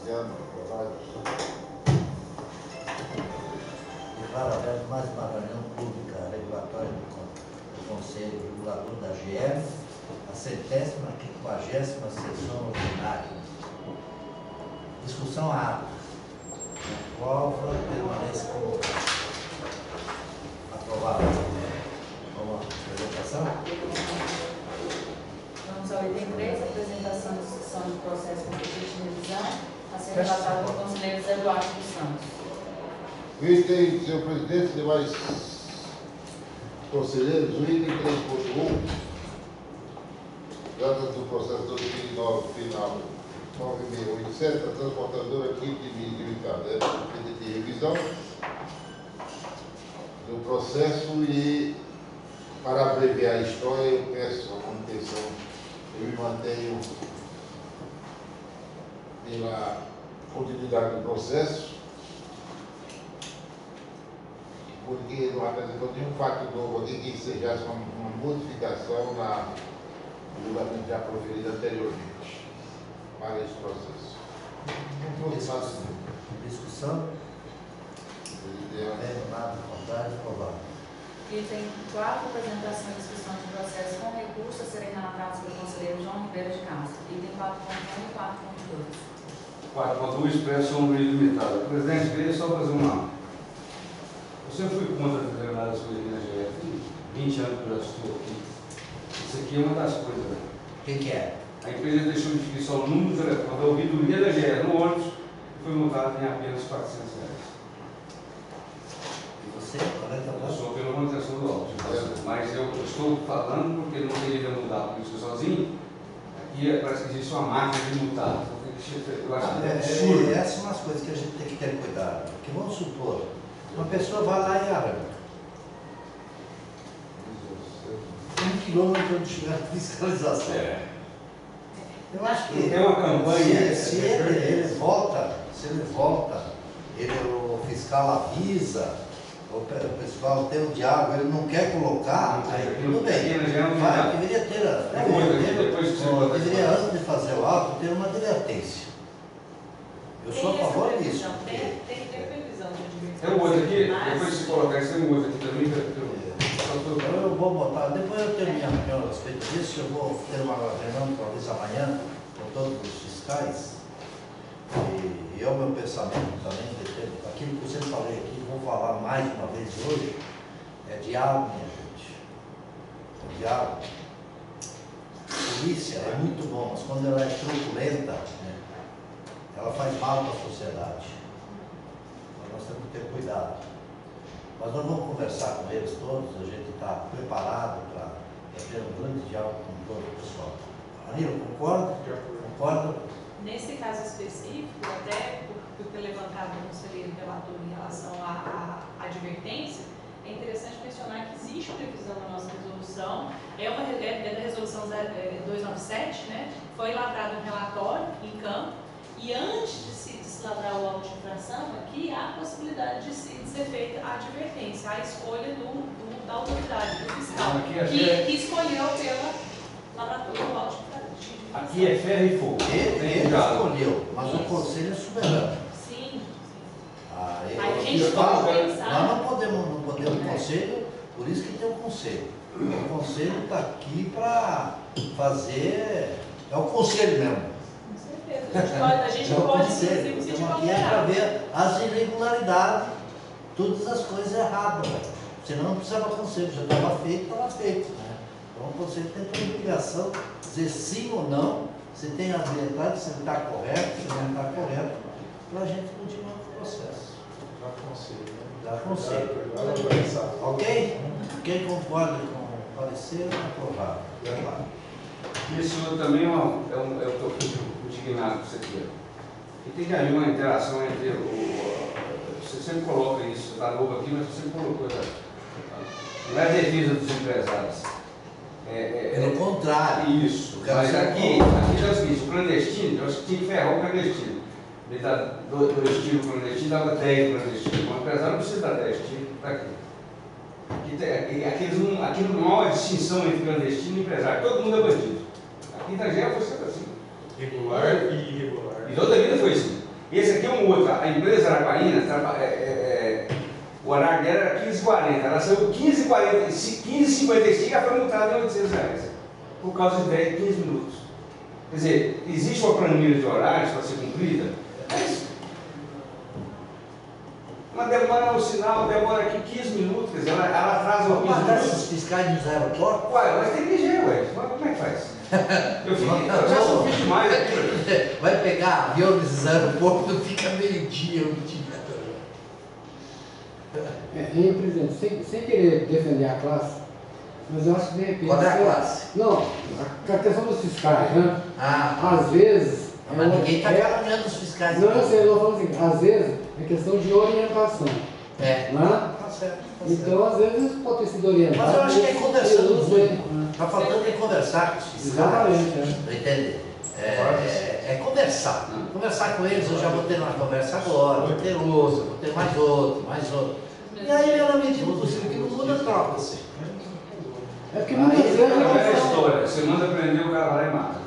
Luciano, aprovado. Declaro aberto mais uma reunião pública regulatória do Conselho Regulador da GE, a 150ª sessão ordinária. Discussão ato. Aprova, permanece como aprovado. Vamos à apresentação? Vamos ao item 3, apresentação de discussão de processo competente de revisão, a ser relatado pelo conselheiro Zé Duarte dos Santos. O item, senhor presidente, demais conselheiros, o item 3.1 trata do processo 2009 final 9687, a transportadora Kit Limitada, feita de revisão do processo e, para abreviar a história, eu peço a manutenção, eu me mantenho pela continuidade do processo, porque não apresentou nenhum fato novo aqui que seja uma modificação na julgamento já proferido anteriormente para esse processo. Discussão. Nada contrário, aprovado. Item 4, apresentação e discussão de processo com recurso a serem relatados pelo conselheiro João Ribeiro de Castro. Item 4.1 e 4.2. 4.1 expressão limitada. Presidente, queria só fazer uma. Eu sempre fui contra determinadas coisas aqui na GF. Tem 20 anos que eu já estou aqui. Isso aqui é uma das coisas, né? O que é? A empresa deixou de inscrição o número do telefone da ouvidoria da GF no ônibus e foi multada em apenas R$400. E você? Qual é a tua Eu sou pela manutenção do ônibus. Mas eu estou falando porque não queria mudar a polícia sozinho. Aqui parece que existe uma máquina de multar. Eu acho que é absurdo. Essas são as coisas que a gente tem que ter cuidado. Porque vamos supor, uma pessoa vai lá e arranca 1 quilômetro onde tiver fiscalização. Eu acho que tem uma campanha. se ele volta, o fiscal avisa, o pessoal tem o diálogo, ele não quer colocar, aí tudo bem. Vai, deveria ter, deveria antes de fazer o auto, ter uma advertência. Eu sou a favor disso. Tem previsão de advertência. Tem um outro aqui, depois se colocar, tem um outro aqui também. Então eu vou botar, depois eu tenho minha opinião a respeito disso, eu vou ter uma reunião talvez amanhã com todos os fiscais, e é o meu pensamento também, aquilo que eu sempre falei aqui, vou falar mais uma vez hoje, é diálogo, minha gente, é diálogo. Polícia é muito bom, mas quando ela é truculenta, né, ela faz mal para a sociedade, então nós temos que ter cuidado. Mas nós vamos conversar com eles todos, a gente está preparado para ter um grande diálogo com todo o pessoal. Anilo, concorda? Concorda? Nesse caso específico, até por ter levantado o conselheiro relator em relação à advertência, é interessante mencionar que existe previsão na nossa resolução, é da resolução 297, né? Foi lavrado um relatório em campo, e antes de se lavrar o auto de infração, aqui há a possibilidade de ser feita a advertência, a escolha da autoridade, do fiscal, que escolheu pela lavratura do auto de infração. Aqui é ferro e fogo. Ele escolheu, mas o conselho é soberano. Sim. Aí A eu gente falo, pode pensar. nós não podemos conselho, por isso que tem o conselho. O conselho está aqui para fazer, é o conselho mesmo. Com certeza. A gente pode inclusive se Estamos aqui é para ver as irregularidades, todas as coisas erradas. Senão não precisava conselho, já estava feito, né? Então o conselho tem toda a obrigação de dizer sim ou não, se tem a verdade, se está correto, se não está correto, para a gente continuar com o processo. Dá conselho. Ok? Quem concorda com o parecer, aprovado. Isso também eu estou indignado com isso aqui. E tem que haver uma interação entre você sempre coloca isso, está novo aqui, mas você sempre colocou isso. Não é a defesa dos empresários. Pelo contrário. Isso. Mas aqui é o seguinte, o clandestino, eu acho que tinha que ferrar o clandestino. Ele dá 2 tiros clandestinos, dava 10 clandestinos. O empresário não precisa dar 10 tiros para quê? Aqui não há uma distinção entre clandestino e empresário. Todo mundo é bandido. Aqui na GE foi sempre assim. Regular e irregular. E toda a vida foi assim. 15h40. Ela saiu 15h55 e ela foi multada em R$800. Por causa de 10, 15 minutos. Quer dizer, existe uma planilha de horários para ser cumprida, mas uma demora no sinal, demora aqui 15 minutos, quer dizer, ela atrasa Vamos 15 matar minutos. esses fiscais nos aeroportos? Uai, mas tem que ver, ué. Como é que faz? Eu já sofri demais aqui, ué. Vai pegar avião nesses aeroportos, não fica meio-dia, um dia. Presidente, sem querer defender a classe, mas eu acho que de repente. Qual é a classe? Não, a questão dos fiscais, né? Às vezes. Mas ninguém está caminhando os fiscais. Não, eu sei, eu estou falando assim, às vezes é questão de orientação. É. Né? Tá certo. Então, às vezes pode ter sido orientado. Mas eu acho que é conversando muito. Está Né? faltando é conversar com os fiscais. Exatamente. Entende? É conversar. Conversar com eles, eu já vou ter uma conversa agora, vou ter outra, vou ter mais outro. E aí, na medida do possível, que não muda, troca-se. É porque muitas vezes É a velha história. Você manda prender, o cara vai lá e mata.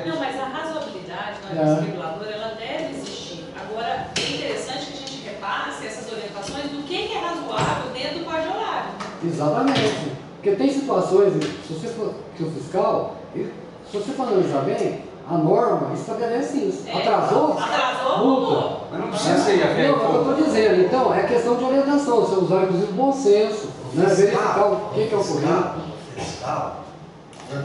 Não, mas a razoabilidade na agência reguladora, ela deve existir. Agora, é interessante que a gente repasse essas orientações do que é razoável dentro do código horário. Exatamente. Porque tem situações, se você for, que o fiscal, se você for analisar bem, a norma estabelece isso. Atrasou, multa. Mas não precisa ser a Não, é o que eu estou dizendo. Então, é questão de orientação. Você usar, inclusive, bom senso, né? Verificar o que é o correto. Fiscal.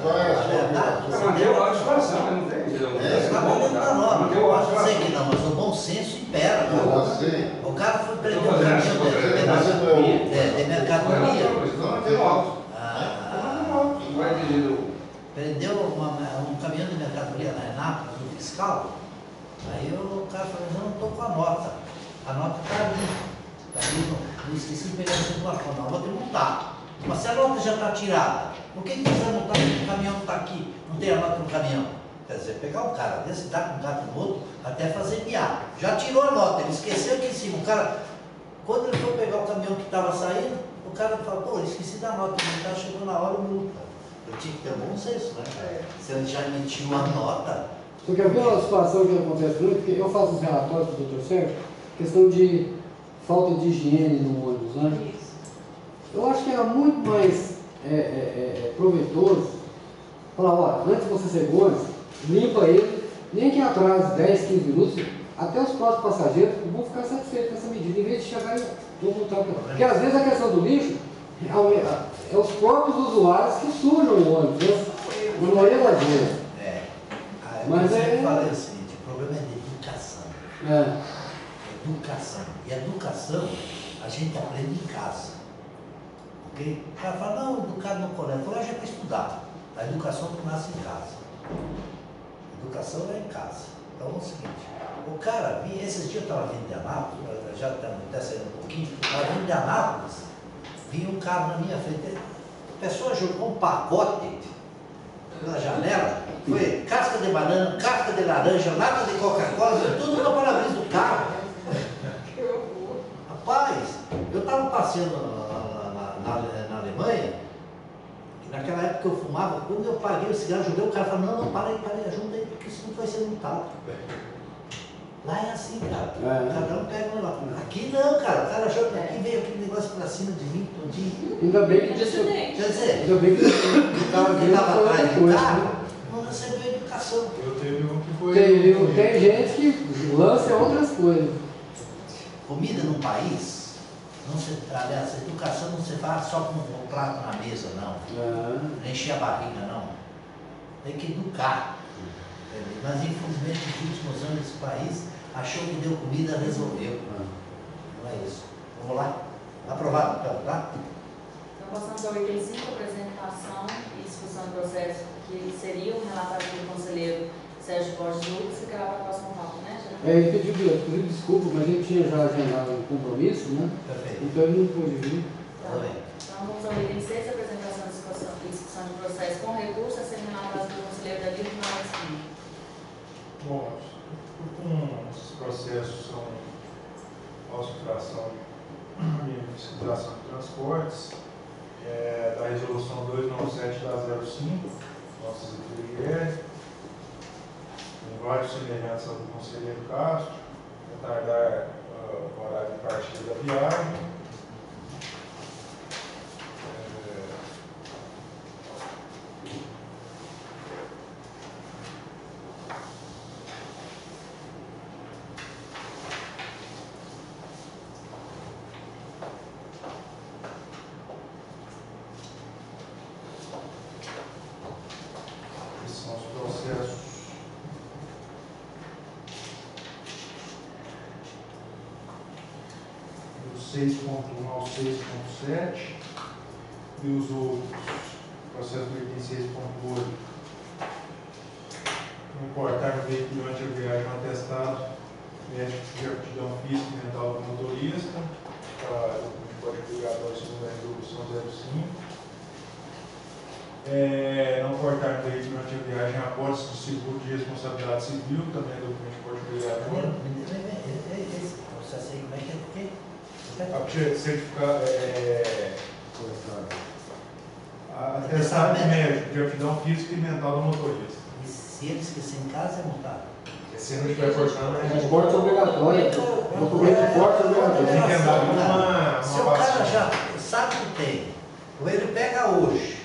Qual é a sua Para manter o lado de situação, mas não tem. Está dentro da norma. Manter o Não lado de posso dizer situação. que não, mas o bom senso impera. Você, O cara foi prender um Estou fazendo caminhão de mercadoria. Estou mantendo alto. Ah, Não vai entender. Prendeu um caminhão de mercadoria na Renato, do fiscal. Aí o cara falou, não estou com a nota. A nota está ali. Está ali, não esqueci de pegar o celular. Não, vou te multar. Mas se a nota já está tirada, por que você vai multar se o caminhão não está aqui? Não tem a nota no caminhão. Quer dizer, pegar um cara desse, dar com um gato no outro, até fazer miar. Já tirou a nota, ele esqueceu aqui em cima. O cara, quando ele foi pegar o caminhão que estava saindo, o cara falou, pô, esqueci da nota, ele chegou na hora, multa. Eu tinha que ter bom senso, né? Se ele já emitiu a nota. Você quer ver uma situação que acontece muito? Porque eu faço os relatórios para o doutor Sérgio, questão de falta de higiene no ônibus, né? Isso. Eu acho que era muito mais proveitoso falar, olha, antes de você ser ônibus, limpa ele, nem que atrase 10, 15 minutos, até os próximos passageiros vão ficar satisfeitos com essa medida, em vez de chegar e vão voltar. Porque às vezes a questão do lixo é os próprios usuários que sujam o ônibus, né? Na maioria das vezes. Mas eu sempre falei o seguinte, o problema é de educação. Educação. E a educação a gente aprende em casa. Ok? O cara fala, não, educado no colégio. O colégio é para estudar. A educação não nasce em casa. A educação é em casa. Então é o seguinte, o cara, esses dias eu estava vindo de Anápolis, já estamos até saindo um pouquinho, estava vindo de Anápolis, vinha um carro na minha frente, a pessoa jogou um pacote pela janela, foi casca de banana, casca de laranja, lata de Coca-Cola, tudo no para-brisa do carro. Rapaz, eu estava passeando na Alemanha, e naquela época que eu fumava, quando eu paguei o cigarro, joguei o cara falou, não, para aí, ajuda aí, porque senão tu vai ser multado. Lá é assim, cara. Cada um pega um negócio. Aqui não, cara. O cara achou que aqui veio aquele negócio pra cima de mim todinho. Ainda bem que De acidente. Quer dizer, ainda bem que quem estava atrás do coisa, carro né? não recebeu educação. Eu teve um que foi. Tem gente que lança outras coisas. Comida num país, aliás, a educação não se faz só com um prato na mesa, não. Não encher a barriga, não. Tem que educar. Mas infelizmente nos últimos anos esse país achou que deu comida, resolveu. Não é isso. Vamos lá? Aprovado, então, tá? Então passamos ao item 5, apresentação e discussão do processo, que seria o relatório do conselheiro Sérgio Borges Lucas, que ficará para a próxima pauta, né, Geraldo? Ele pediu desculpa, mas ele tinha já agendado um compromisso, né? Perfeito. Então ele não pôde vir. Tudo bem. Então vamos ao item 6, apresentação e discussão de processo com recurso a ser relatório do conselheiro David Moraes Filho. Bom, como esses processos são auto-infração e fiscalização de transportes, da resolução 297 da 05, nossas ITRIR, em vários semelhantes ao do conselheiro Castro, retardar o horário de partida da viagem, 6.1 ao 6.7 e os outros, processo do item 6.8, não importar no veículo durante a viagem um atestado médico de aptidão física e mental do motorista, para o código obrigatório segundo a resolução 05. Não portar no veículo durante a viagem a apólice de seguro de responsabilidade civil, também é documento de código obrigatório. Esse processo aí, como é que é? Certificar atestado médico de aptidão física e mental do motorista. E se ele esquecer em casa, é multado? Se não estiver portando, É porte obrigatório. Documento de porte obrigatório. tem que andar Se o numa cara já sabe que tem, ou ele pega hoje,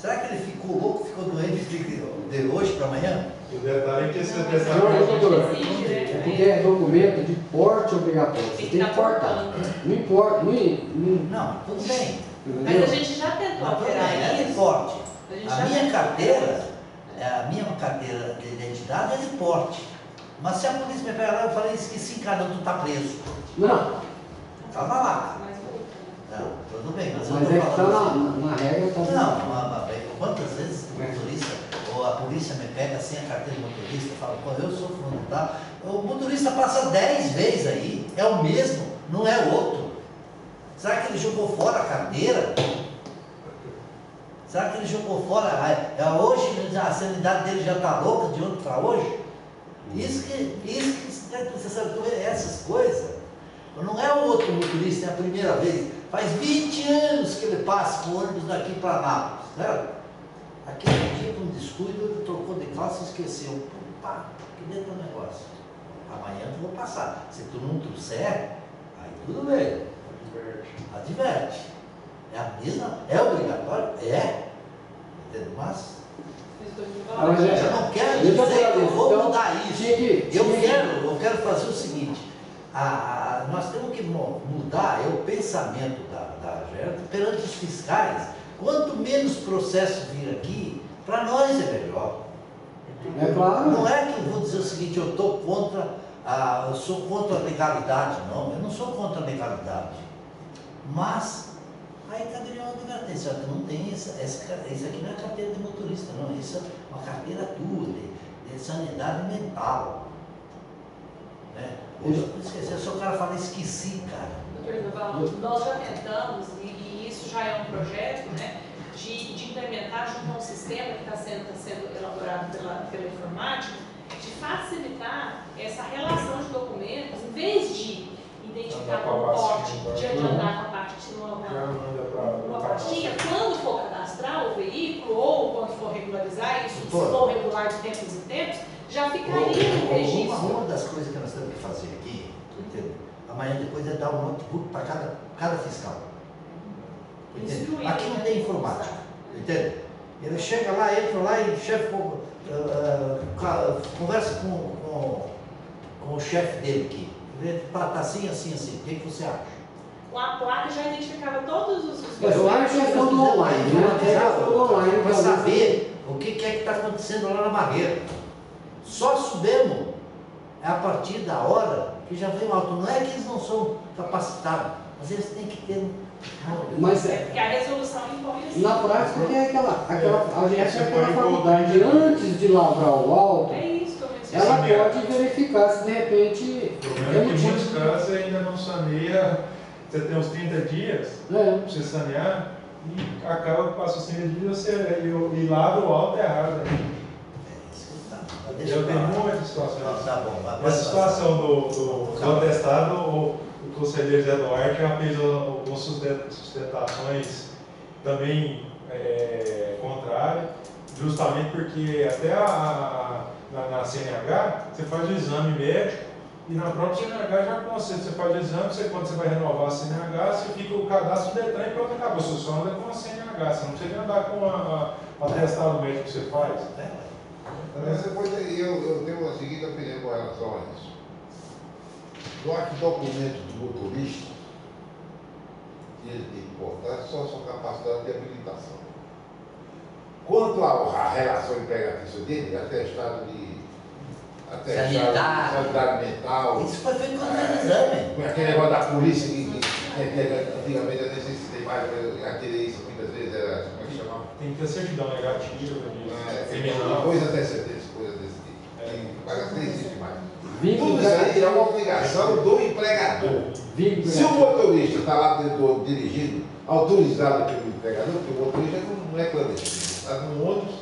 será que ele ficou louco, ficou doente e fica de hoje para amanhã? E o detalhe é que esse Não, atestado doutor, Exige, né? é porque é documento de porte obrigatório. Você tem que portar. Não importa, Não, tudo bem. Mas a gente já tentou Mas tudo alterar bem, é de isso. porte. A gente A já minha tentou. carteira de identidade é de porte. Mas se a polícia me pegar lá, eu falei, esqueci, cara, tu tá preso. Não, Calma lá. Mas multa, né? Não, tudo bem, mas eu mas tô é que está falando na regra. Tá não, quantas vezes o motorista ou a polícia me pega sem a carteira de motorista, fala, pô, eu sou fulano, tá? O motorista passa 10 vezes aí, é o mesmo, não é outro. Será que ele jogou fora a carteira? Será que ele jogou fora? Hoje a sanidade dele já está louca de ontem para hoje? Isso que você sabe, essas coisas. Não é o outro motorista, é a primeira vez. Faz 20 anos que ele passa com o ônibus daqui para Nápoles, certo? Aquele dia, com um descuido, ele trocou de calça e esqueceu. Pá, que dentro do negócio. Amanhã eu vou passar. Se tu não trouxer, aí tudo bem. Adverte. É a mesma? É obrigatório? É. Entendeu? Mas Mas eu não quero dizer que eu vou mudar isso. Eu quero fazer o seguinte. Nós temos que mudar o pensamento da GERT perante os fiscais. Quanto menos processo vir aqui, para nós é melhor. É claro. Não é que eu vou dizer o seguinte, eu sou contra a legalidade, não. Eu não sou contra a legalidade. Mas, aí caberia uma advertência, que não tem isso aqui não é carteira de motorista, não. Isso é uma carteira tua, de sanidade mental. Né? Hoje eu esqueci, se o cara fala, esqueci, cara. Doutor Ivan, nós já tentamos, e isso já é um projeto, né, de implementar junto a um sistema que está sendo elaborado pela informática, de facilitar essa relação de documentos, em vez de identificar como porte, de andar com a uma pastinha, quando for cadastrar o veículo ou quando for regularizar isso, se for regular de tempos em tempos, já ficaria no registro. Uma das coisas que nós temos que fazer aqui, entendeu? Amanhã depois é dar um notebook para cada fiscal. Entendeu? Aqui não tem informática, entendeu? Ele chega lá, entra lá e o chefe conversa com o chefe dele aqui. Ele está assim, assim, assim. O que você acha? A placa já identificava todos os Eu acho que é questão do online, né? É questão do online. Para saber o que é que está acontecendo lá na barreira. Só subimos a partir da hora que já veio alto. Não é que eles não são capacitados, mas eles têm que ter. Mas porque a resolução impõe assim. na prática tem a gente tem aquela faculdade antes de lavrar o auto, É isso que eu mencionei. ela pode verificar se de repente. O problema é que em muitos casos ainda não saneia, você tem uns 30 dias para você sanear e acaba que passa os 30 dias e lava o auto errado. Né? Eu tenho muitas situações. Tá bom, Essa situação do atestado, o conselheiro Zé Duarte já fez algumas sustentações também contrárias, justamente porque até na CNH você faz o exame médico e na própria CNH já consta, você faz o exame, quando você vai renovar a CNH, você fica o cadastro do Detran e pronto, acabou. Você só anda com a CNH, você não precisa andar com o atestado médico que você faz. Eu tenho a seguinte opinião com relação a isso. Eu acho que documentos de motorista que eles têm que portar só são capacidade de habilitação. Quanto à relação empregatícia dele, atestado de sanidade mental. Isso foi feito quando fez exame. Aquele negócio da polícia que Antigamente eu necessitei mais, aquele isso muitas vezes era, como é que chamava? Tem que ter certidão negativa de criminal. Coisa antecedentes, coisa desse tipo. Parece que não existe mais. Vínculo Tudo isso aí é empregador. uma obrigação do empregador. Vínculo Se o empregador. motorista está lá dentro, dirigindo, autorizado pelo empregador, porque o motorista não é clandestino, está no ônibus,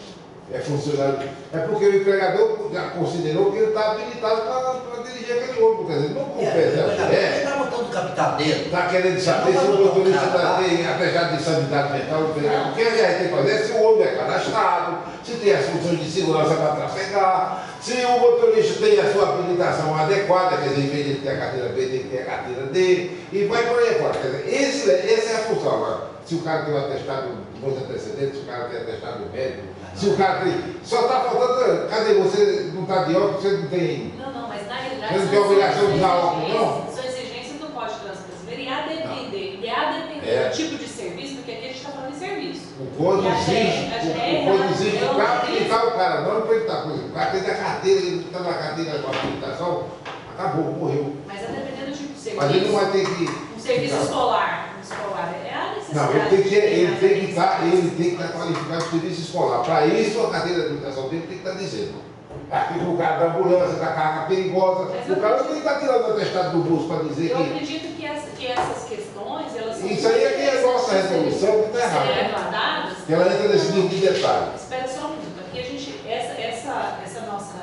é funcionário. É porque o empregador já considerou que ele está habilitado para dirigir aquele ônibus, quer dizer, não compensa. Ele está botando capital dele. Está querendo saber se o motorista tem atestado de sanidade mental, o que a gente tem que fazer é se o ônibus é cadastrado, se tem as funções de segurança para trafegar, se o motorista tem a sua habilitação adequada, quer dizer, em vez de ter a carteira B, tem que ter a carteira D, e vai por aí fora. Quer dizer, essa é a função. Agora, se o cara tem um atestado dos antecedentes, se o cara tem atestado médico, se o cara tem. Só está faltando. Cadê? Você não está de óculos, você não tem. Não, mas na realidade Você não tem obrigação de usar óculos, não? são exigências do Código de Trânsito Brasileiro e a depender do tipo de serviço, porque aqui a gente está falando de serviço. O código exige. O código exige para habilitar o cara, não para ele estar coisa. O cara tem a carteira, ele está na carteira com a habilitação, acabou, morreu. Mas a depender do tipo de serviço. Mas ele não vai ter que. Um serviço escolar. É a necessidade. Não, ele tem que estar qualificado no serviço escolar. Para isso, a carteira de habilitação dele tem que estar dizendo. Aqui no cara da ambulância, da carga perigosa, o cara não tem que estar tirando o atestado do bolso para dizer Eu que. acredito que essas questões, elas são. Isso aí é que é a nossa resolução que está errada. Levantadas. Que ela entra nesse nível de detalhe. Espera só um minuto. Aqui a gente, essa nossa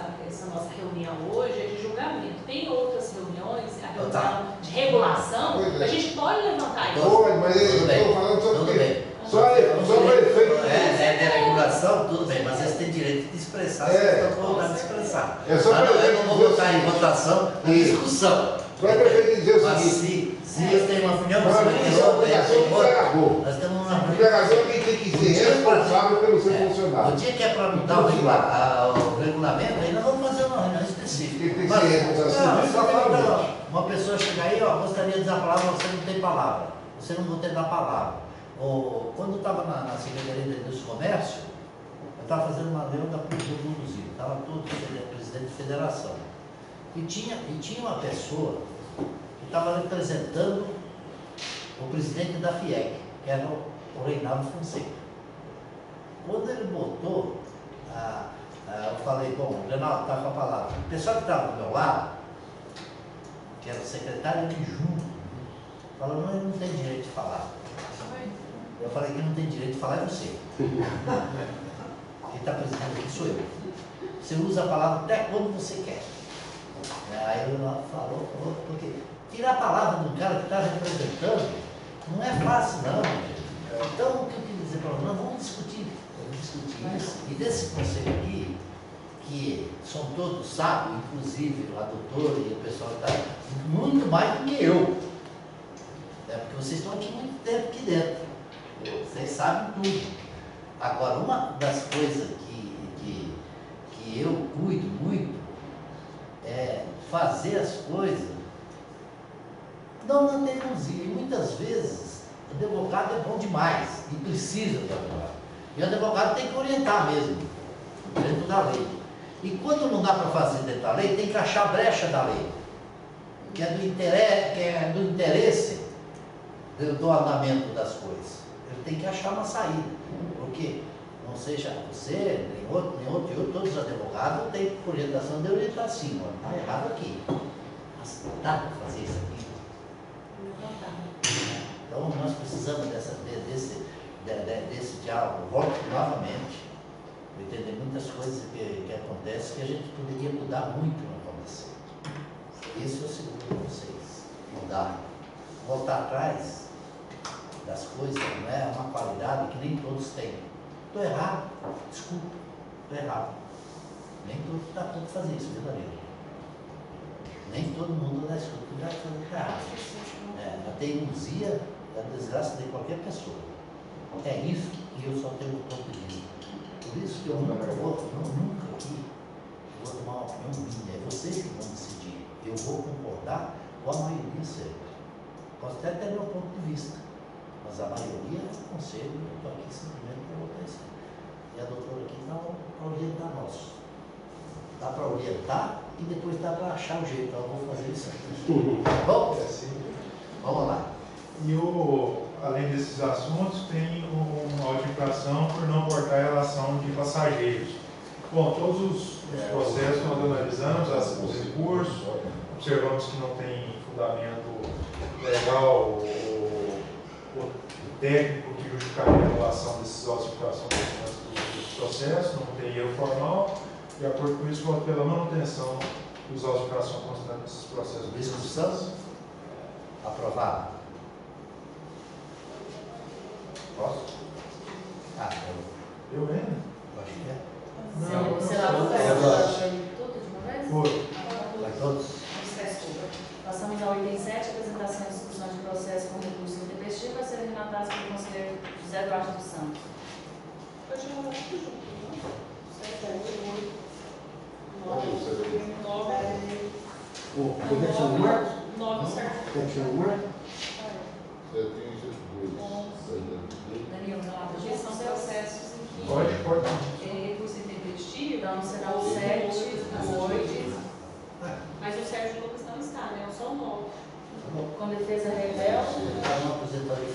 reunião hoje é de julgamento. Tem outras reuniões, a reunião de regulação, Pois é. a gente pode levantar isso. Pode, mas eu Tudo bem, estou falando só tudo porque. bem. Só o efeito. É regulação, tudo bem, mas eles têm direito de expressar, se eles estão colocando de expressar. É só Mas para eu não vou botar em votação a discussão. Só para eu dizer o Mas seguinte. se eles têm uma opinião, Não, você vai isso ter é outra, obrigação do empregador. nós temos O uma. empregador quem tem que ser responsável pelo seu O funcionário. dia que é para mudar o regulamento, aí nós vamos fazer uma reunião específica. Tem que Mas, ser responsável. não, só falta uma pessoa chegar aí, ó, gostaria de usar a palavra, você não tem palavra. Você não vai ter da palavra. Quando eu estava na Secretaria de Indústria e Comércio, eu estava fazendo uma reunião da Produzir, estava todo presidente de federação. E tinha uma pessoa que estava representando o presidente da FIEC, que era o Reinaldo Fonseca. Quando ele botou, eu falei, bom, o Reinaldo está com a palavra. O pessoal que estava do meu lado, que era o secretário adjunto, falou, não, ele não tem direito de falar. Eu falei que não tem direito de falar é você. Quem está presidindo aqui sou eu. Você usa a palavra até quando você quer. Aí o Reinaldo falou, porque tirar a palavra do cara que está representando não é fácil não. Então o que eu queria dizer para nós, vamos discutir isso. E desse conselho aqui, que são todos sábios, inclusive a doutora e o pessoal que está muito mais do que eu. Porque vocês estão aqui muito tempo aqui dentro. Vocês sabem tudo. Agora, uma das coisas que eu cuido muito é fazer as coisas não na teimosia. E muitas vezes o advogado é bom demais e precisa do advogado. E o advogado tem que orientar mesmo, dentro da lei. E quando não dá para fazer dentro da lei, tem que achar a brecha da lei, que é do interesse do andamento das coisas. Ele tem que achar uma saída, porque não seja você, nem outro, todos os advogados têm orientação de orientar assim, está errado aqui. Mas dá para fazer isso aqui. Então nós precisamos desse diálogo. Volto novamente, para entender muitas coisas que acontecem que a gente poderia mudar muito na formação. Isso eu seguro para vocês. Mudar. Voltar atrás das coisas não é uma qualidade que nem todos têm. Estou errado, desculpa, estou errado. Nem todo mundo dá conta de fazer isso, verdadeiro. Nem todo mundo dá escuta vai fazer errado. A teimosia é a desgraça de qualquer pessoa. É isso que eu só tenho um ponto de vista. Por isso que eu nunca aqui vou tomar uma opinião minha. É vocês que vão decidir. Eu vou concordar com a maioria sempre. Posso até ter meu ponto de vista. Mas a maioria é o conselho, eu estou aqui simplesmente para votar isso. E a doutora aqui dá para orientar nós. Dá para orientar e depois dá para achar o jeito. Eu vou fazer isso aqui. Tá bom? Vamos lá. além desses assuntos, tem uma auto-infração por não portar relação de passageiros. Bom, todos os processos nós analisamos, os recursos, observamos que não tem fundamento legal ou técnico que justificaria a anulação desses auto-infrações dos processos, não tem erro formal. De acordo com isso, voto pela manutenção dos auto-infração constantes desses processos. Discussão? Aprovado. Posso? Ah, Eu ainda? acho que é. Será Eu tudo de uma vez? Foi. Vai todos? Desculpa. Passamos ao item 7, apresentação e discussão de processo com recurso intempestivo a ser relatados pelo conselheiro José Eduardo dos Santos. Pode mandar tudo junto, não? 7, 8, 9, Quer que chame o Marcos? 9, certo? Quer que chame o Marcos? Eu tenho isso Daniel, relata Porque disso. são processos em que Pode. recurso intempestivo, Então será o 7, o 8, mas o Sérgio Lucas não está, né? É só o 9. com defesa rebelde. Está uma aposentadoria,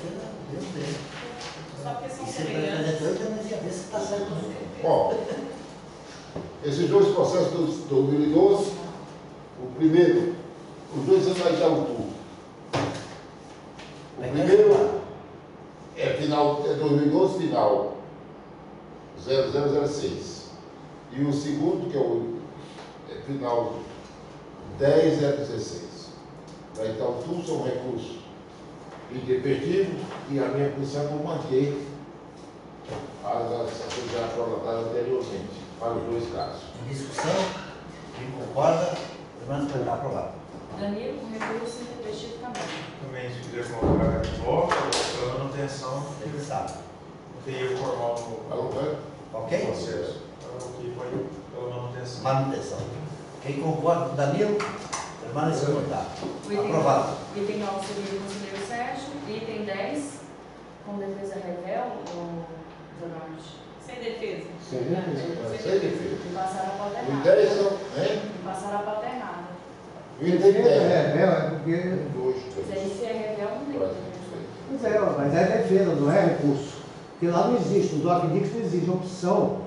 Deus dele. Só porque são E se semelhantes. representou, eu ia ver se está certo ou não. Bom, esses dois processos de 2012, o primeiro, os dois anos aí da Utu. O primeiro é 2012, final 0006. E o segundo, que é final 10/016. Então, tudo são recursos intempestivos e a minha posição é por manter as ações já formatadas anteriormente, para os dois casos. Em discussão, quem concorda, permanece para aprovado. Danilo, com recurso intempestivo também. Também, se quiser colocar de volta, pela manutenção, Ele sabe. não tem erro formal Falou, né? no Ok? processo. Então, ok, pode pela manutenção. Manutenção. Quem concorda com Danilo, permanece para votar. O item- Aprovado. Item 9, seguido o conselheiro Sérgio. Item 10, com defesa rebelde, ou Jorge? Sem defesa. Sem defesa. Sem defesa. E passar a pauta O errada. 10 são, hein? E passar a pauta errada. O item 10. É porque. 1, 2, Se 3. se é rebelde, não tem que ter. Pois é, mas é defesa, não é recurso. Porque lá não existe, no DocDix não existe opção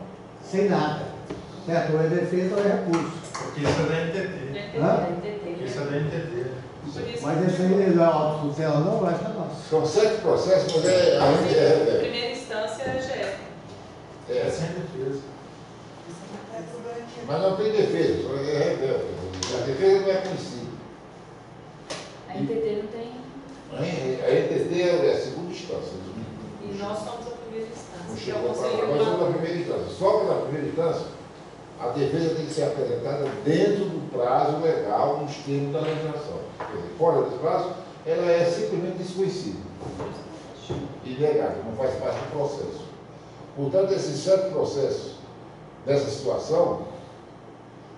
sem nada. Certo? Ou é defesa ou é recurso. Porque isso é da NTT. Hã? Isso é da NTT. Por isso Mas que esse aí não é autotutela, não, vai ficar nosso. São 7 processos, mas ainda é. primeira instância é GF. É sem defesa. Mas não tem defesa, só é rebelde. A defesa não é conhecida. A NTT não tem. A NTT é a segunda instância. E nós somos a primeira Não instância, que é o chegou para conselheiro nós, somos na Maduro. primeira instância. Só que na primeira instância, a defesa tem que ser apresentada dentro do prazo legal, nos termos da legislação. Quer dizer, fora desse prazo, ela é simplesmente desconhecida. Ilegal, não faz parte do processo. Portanto, esses 7 processos dessa situação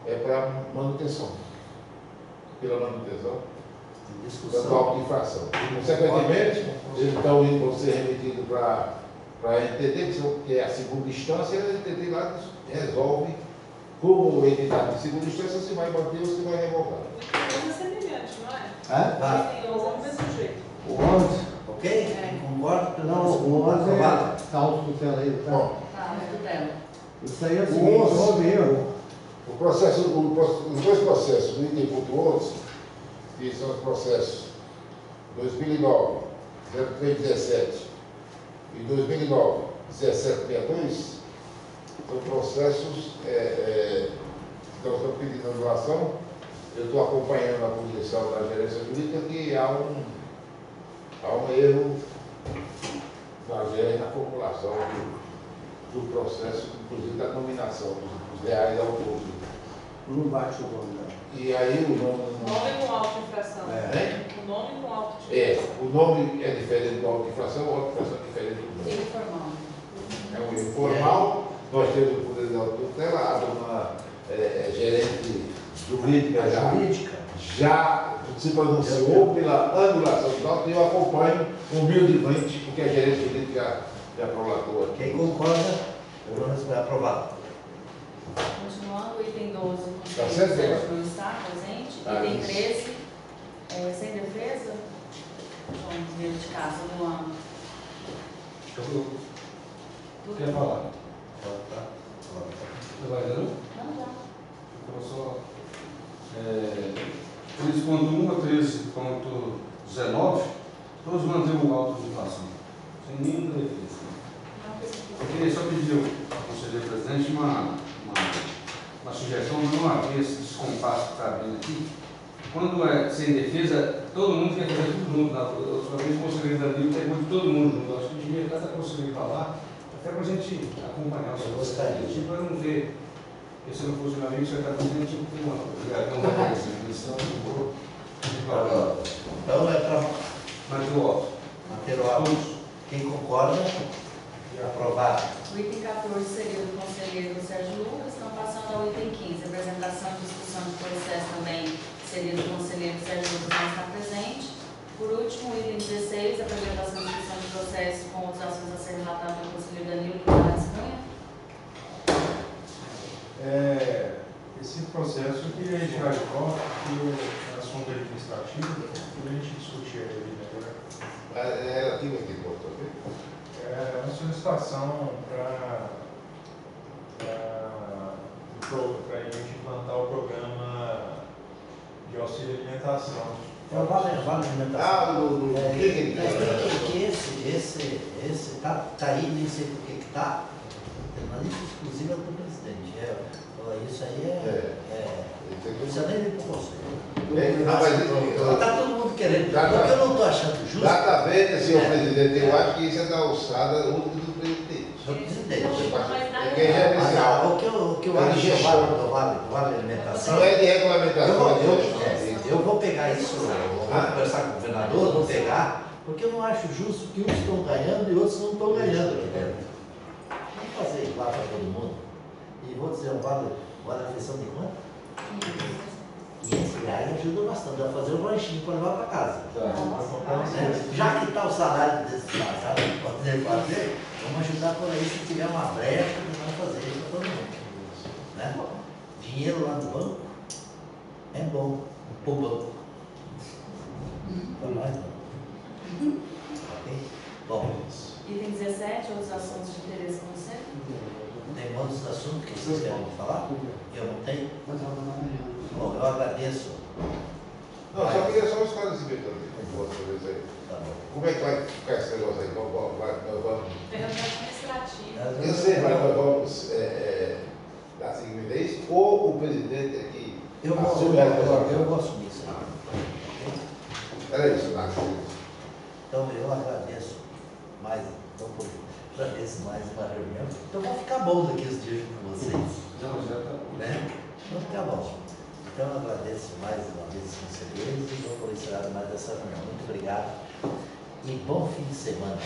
é para manutenção. Pela manutenção Em da discussão. auto-infração. Consequentemente, eles vão ser remetidos para a NTT, que é a segunda instância, e a NTT lá resolve como entidade de segunda instância se vai manter ou se vai revogar. Mas é semelhante, não é? Vai. Tem 11 é do mesmo jeito. O 11. Ok? Quem concorda, Não, permanece o 11 aprovado. está autotutela aí, tá? Bom, Tá, mas tutela. Isso aí é o O seguinte, 11. houve erro. os dois processos do item ponto 11, que são os processos 2009, 0317 e 2009, 1762, são processos que nós estamos pedindo anulação. Eu estou acompanhando a posição da gerência jurídica que há um erro na GR na formulação do processo, inclusive da nominação dos reais autores. Não bate o nome, não. E aí o nome. Nome com auto-infração. É. O nome com auto-infração. O nome é diferente do auto-infração, a auto-infração é diferente do nome. Informal. É um informal, nós temos o poder da tutela, a dona gerente jurídica A jurídica. já se pronunciou pela anulação do auto e eu acompanho humildemente, porque a gerente jurídica já prolatou aqui. Quem concorda, permanece aprovado. Continuando, o item 12, o Tá conselheiro certo, Sérgio não está presente. Tá, Item isso. 13, sem defesa. João Ribeiro de Castro, no ano. Quer falar? Tá. Você vai ver, não? Não, já. Eu só. 13.1 a 13.19, todos mantêm o alto de inflação, sem nenhuma defesa. Eu queria só pedir ao conselheiro presidente uma sugestão, de uma vez esse descompasso que está vindo aqui. Quando é sem defesa, todo mundo quer fazer tudo junto. Outra vez o conselheiro Danilo quer de todo mundo junto. Eu acho que devia cada conselheiro falar, até para a gente acompanhar o seu gostaria, para não ver. Porque se não fosse meu amigo, você está fazendo, tinha que ter uma missão. Então é para Manter o alto. manter o alto. Quem concorda? Aprovado. O item 14 seria do conselheiro Sérgio Lucas, estão passando ao item 15. Apresentação e discussão de processo também seria do conselheiro Sérgio Lucas, não está presente. Por último, o item 16, apresentação e discussão de processo com outros assuntos a ser relatado pelo conselheiro Danilo Guimarães Cunha. Esse processo eu queria retirar de volta, porque é assunto administrativo, que a gente discutir ali, né? É relativo aqui, doutor. É uma solicitação para a gente implantar o programa de auxílio alimentação. Vale alimentação. Que Esse tá aí, nem sei por que tá. Mas isso exclusivo é do presidente. Isso aí não precisa nem vir para o conselho. Está todo mundo querendo. Porque eu não estou achando justo. Exatamente, senhor presidente, eu acho que isso é da alçada única do presidente. Do presidente. Quem é especial. O que eu acho que do vale alimentação. Não é de regulamentação. Eu vou pegar isso, vou conversar com o governador, vou pegar, porque eu não acho justo que uns estão ganhando e outros não estão ganhando aqui dentro. Vamos fazer igual para todo mundo. E vou dizer, vale a refeição de quanto? 500 reais ajuda bastante a fazer um lanchinho para levar para casa. Já que está o salário desse casal, poder fazer, vamos ajudar por aí. Se tiver uma brecha, vamos fazer isso para todo mundo. Né? Dinheiro lá no banco é bom para o banco. Para nós não. Ok? Bom. Item 17, outros assuntos de interesse do conselho. Tem outros assuntos que vocês querem falar? Eu não tenho? Bom, eu agradeço. Não, só queria só um esclarecimento também. Tá bom. Como é que vai ficar esse negócio aí? Nós vamos. Ferramenta administrativa. Eu sei, mas nós vamos dar seguimento a isso, ou o presidente aqui assume a responsabilidade? Eu vou assumir isso aí. Era isso, Nath. Então eu agradeço mais, agradeço mais uma reunião. Então vai ficar bom daqui os dias com vocês. Né? Vai ficar bom. Então eu agradeço mais uma vez os conselheiros e vou encerrar mais essa reunião. Muito obrigado e bom fim de semana.